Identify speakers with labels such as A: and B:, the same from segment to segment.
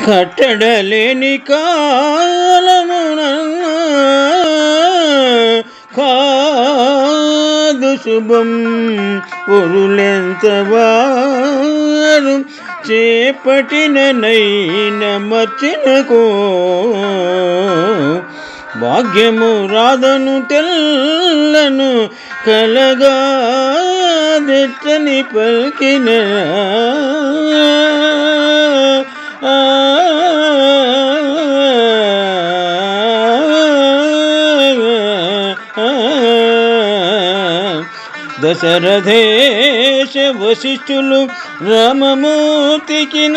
A: కట్టడలేని కాలమున కాదు శుభం పొరులెంతవారు చేపటిననైన మర్చినకో భాగ్యము రాధను తెల్లను కలగా దెచ్చని పలికిన దశరథేశ వశిష్ఠులు రామమూర్తికిన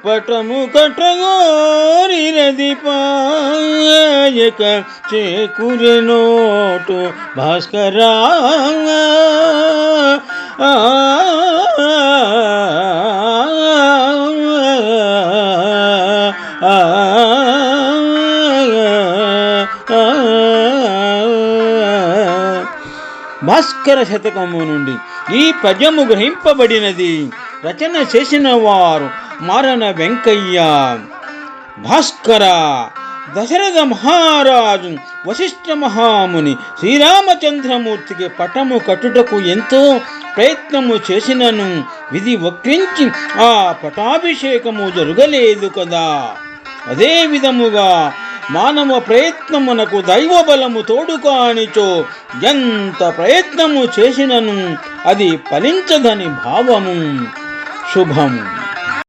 A: పటము కట్టగోరి రదిపాయక చేకూరెనోటు భాస్కరా భాస్కర శతకము నుండి ఈ పద్యము గ్రహింపబడినది. రచన చేసిన వారు మారన వెంకయ్య. భాస్కర దశరథ మహారాజు వశిష్ఠ మహాముని శ్రీరామచంద్రమూర్తికి పటము కట్టుటకు ఎంతో ప్రయత్నము చేసినను విధి వక్రించి ఆ పటాభిషేకము జరగలేదు కదా. అదే విధముగా మానవ ప్రయత్నమునకు దైవబలము తోడు కానిచో ఎంత ప్రయత్నము చేసినను అది ఫలించదని భావము. శుభము.